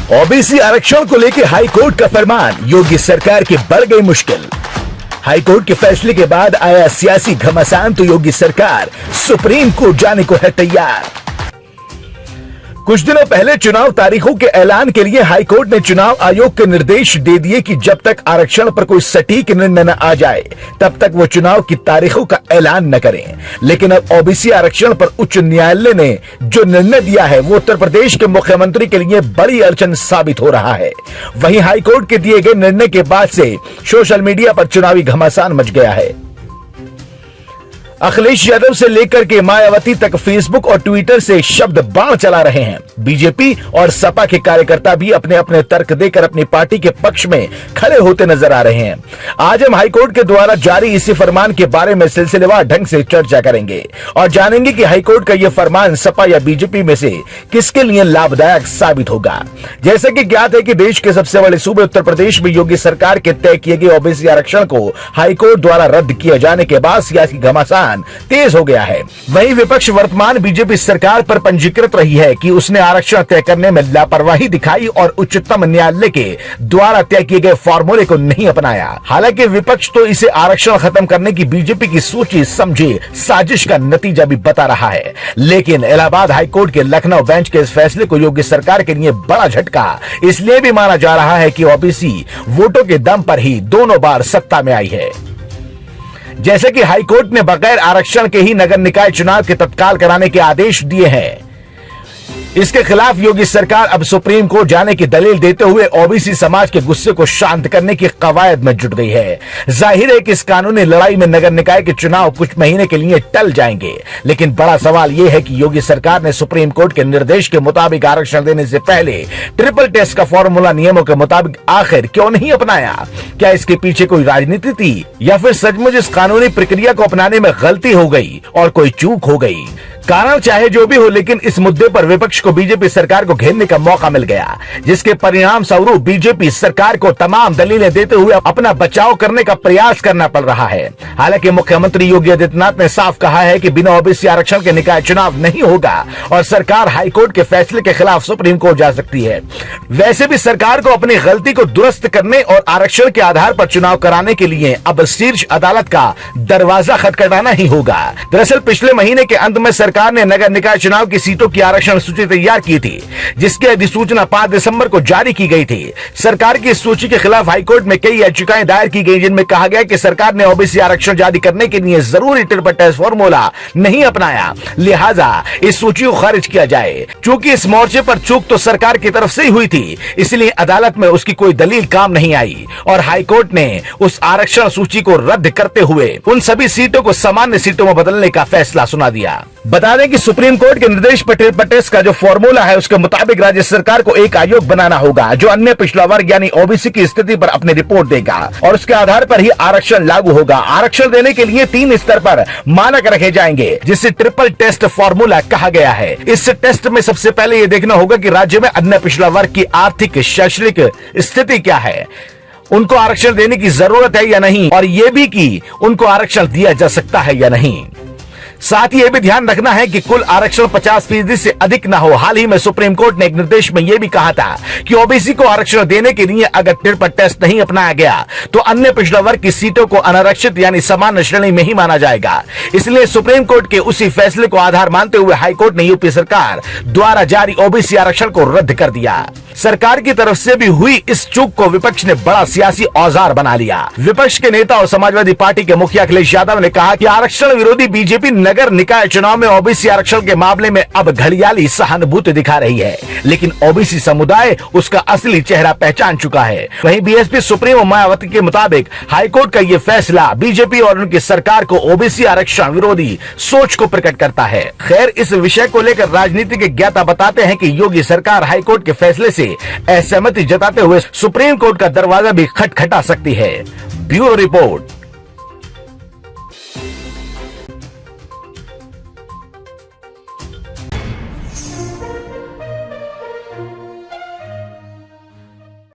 OBC आरक्षण को लेकर हाईकोर्ट का फरमान, योगी सरकार की बढ़ गई मुश्किल। हाईकोर्ट के फैसले के बाद आया सियासी घमासान तो योगी सरकार सुप्रीम कोर्ट जाने को है तैयार। कुछ दिनों पहले चुनाव तारीखों के ऐलान के लिए हाईकोर्ट ने चुनाव आयोग के निर्देश दे दिए कि जब तक आरक्षण पर कोई सटीक निर्णय न आ जाए तब तक वो चुनाव की तारीखों का ऐलान न करें। लेकिन अब ओबीसी आरक्षण पर उच्च न्यायालय ने जो निर्णय दिया है वो उत्तर प्रदेश के मुख्यमंत्री के लिए बड़ी अड़चन साबित हो रहा है। वहीं हाईकोर्ट के दिए गए निर्णय के बाद से सोशल मीडिया पर चुनावी घमासान मच गया है। अखिलेश यादव से लेकर के मायावती तक फेसबुक और ट्विटर से शब्द बाण चला रहे हैं। बीजेपी और सपा के कार्यकर्ता भी अपने अपने तर्क देकर अपनी पार्टी के पक्ष में खड़े होते नजर आ रहे हैं। आज हम हाईकोर्ट के द्वारा जारी इसी फरमान के बारे में सिलसिलेवार ढंग से चर्चा करेंगे और जानेंगे कि हाईकोर्ट का यह फरमान सपा या बीजेपी में से किसके लिए लाभदायक साबित होगा। जैसे कि ज्ञात है कि देश के सबसे बड़े सूबे उत्तर प्रदेश में योगी सरकार के तय किए गए ओबीसी आरक्षण को हाईकोर्ट द्वारा रद्द किए जाने के बाद सियासी घमासान तेज हो गया है। वहीं विपक्ष वर्तमान बीजेपी सरकार पर पंजीकृत रही है कि उसने आरक्षण तय करने में लापरवाही दिखाई और उच्चतम न्यायालय के द्वारा तय किए गए फॉर्मूले को नहीं अपनाया। हालांकि विपक्ष तो इसे आरक्षण खत्म करने की बीजेपी की सोची समझी साजिश का नतीजा भी बता रहा है। लेकिन इलाहाबाद हाईकोर्ट के लखनऊ बेंच के इस फैसले को योगी सरकार के लिए बड़ा झटका इसलिए भी माना जा रहा है कि ओबीसी वोटों के दम पर ही दोनों बार सत्ता में आई है। जैसे कि हाईकोर्ट ने बगैर आरक्षण के ही नगर निकाय चुनाव के तत्काल कराने के आदेश दिए हैं, इसके खिलाफ योगी सरकार अब सुप्रीम कोर्ट जाने की दलील देते हुए ओबीसी समाज के गुस्से को शांत करने की कवायद में जुट गई है। जाहिर है कि इस कानूनी लड़ाई में नगर निकाय के चुनाव कुछ महीने के लिए टल जाएंगे। लेकिन बड़ा सवाल यह है कि योगी सरकार ने सुप्रीम कोर्ट के निर्देश के मुताबिक आरक्षण देने से पहले ट्रिपल टेस्ट का फॉर्मूला नियमों के मुताबिक आखिर क्यों नहीं अपनाया? क्या इसके पीछे कोई राजनीति थी या फिर सचमुच इस कानूनी प्रक्रिया को अपनाने में गलती हो गई और कोई चूक हो गई? कारण चाहे जो भी हो, लेकिन इस मुद्दे पर विपक्ष को बीजेपी सरकार को घेरने का मौका मिल गया, जिसके परिणाम स्वरूप बीजेपी सरकार को तमाम दलीलें देते हुए अपना बचाव करने का प्रयास करना पड़ रहा है। हालांकि मुख्यमंत्री योगी आदित्यनाथ ने साफ कहा है कि बिना ओबीसी आरक्षण के निकाय चुनाव नहीं होगा और सरकार हाईकोर्ट के फैसले के खिलाफ सुप्रीम कोर्ट जा सकती है। वैसे भी सरकार को अपनी गलती को दुरुस्त करने और आरक्षण के आधार पर चुनाव कराने के लिए अब शीर्ष अदालत का दरवाजा खटखटाना ही होगा। दरअसल पिछले महीने के अंत में सरकार ने नगर निकाय चुनाव की सीटों की आरक्षण सूची तैयार की थी, जिसकी अधिसूचना 5 दिसंबर को जारी की गई थी। सरकार की इस सूची के खिलाफ हाईकोर्ट में कई याचिकाएं दायर की गई, जिनमें कहा गया कि सरकार ने ओबीसी आरक्षण जारी करने के लिए जरूरी ट्रिपल टेस्ट फॉर्मूला नहीं अपनाया, लिहाजा इस सूची को खारिज किया जाए। चूंकि इस मोर्चे पर चूक तो सरकार की तरफ से ही हुई थी, इसलिए अदालत में उसकी कोई दलील काम नहीं आई और हाईकोर्ट ने उस आरक्षण सूची को रद्द करते हुए उन सभी सीटों को सामान्य सीटों में बदलने का फैसला सुना दिया। बता दें कि सुप्रीम कोर्ट के निर्देश पर ट्रिपल टेस्ट का जो फॉर्मूला है उसके मुताबिक राज्य सरकार को एक आयोग बनाना होगा जो अन्य पिछड़ा वर्ग यानी ओबीसी की स्थिति पर अपनी रिपोर्ट देगा और उसके आधार पर ही आरक्षण लागू होगा। आरक्षण देने के लिए 3 स्तर पर मानक रखे जाएंगे, जिसे ट्रिपल टेस्ट फॉर्मूला कहा गया है। इस टेस्ट में सबसे पहले ये देखना होगा कि राज्य में अन्य पिछड़ा वर्ग की आर्थिक शैक्षणिक स्थिति क्या है, उनको आरक्षण देने की जरूरत है या नहीं, और ये भी कि उनको आरक्षण दिया जा सकता है या नहीं। साथ ही यह भी ध्यान रखना है कि कुल आरक्षण 50% से अधिक ना हो। हाल ही में सुप्रीम कोर्ट ने एक निर्देश में यह भी कहा था कि ओबीसी को आरक्षण देने के लिए अगर ट्रिपल टेस्ट नहीं अपनाया गया तो अन्य पिछड़ा वर्ग की सीटों को अनारक्षित यानी सामान्य श्रेणी में ही माना जाएगा। इसलिए सुप्रीम कोर्ट के उसी फैसले को आधार मानते हुए हाईकोर्ट ने यूपी सरकार द्वारा जारी ओबीसी आरक्षण को रद्द कर दिया। सरकार की तरफ से भी हुई इस चूक को विपक्ष ने बड़ा सियासी औजार बना लिया। विपक्ष के नेता और समाजवादी पार्टी के मुखिया अखिलेश यादव ने कहा कि आरक्षण विरोधी बीजेपी नगर निकाय चुनाव में ओबीसी आरक्षण के मामले में अब घड़ियाली सहानुभूति दिखा रही है, लेकिन ओबीसी समुदाय उसका असली चेहरा पहचान चुका है। वहीं बीएसपी सुप्रीमो मायावती के मुताबिक हाईकोर्ट का ये फैसला बीजेपी और उनकी सरकार को ओबीसी आरक्षण विरोधी सोच को प्रकट करता है। खैर, इस विषय को लेकर राजनीतिक ज्ञाता बताते हैं कि योगी सरकार हाईकोर्ट के फैसले से असहमति जताते हुए सुप्रीम कोर्ट का दरवाजा भी खटखटा सकती है। Bureau report.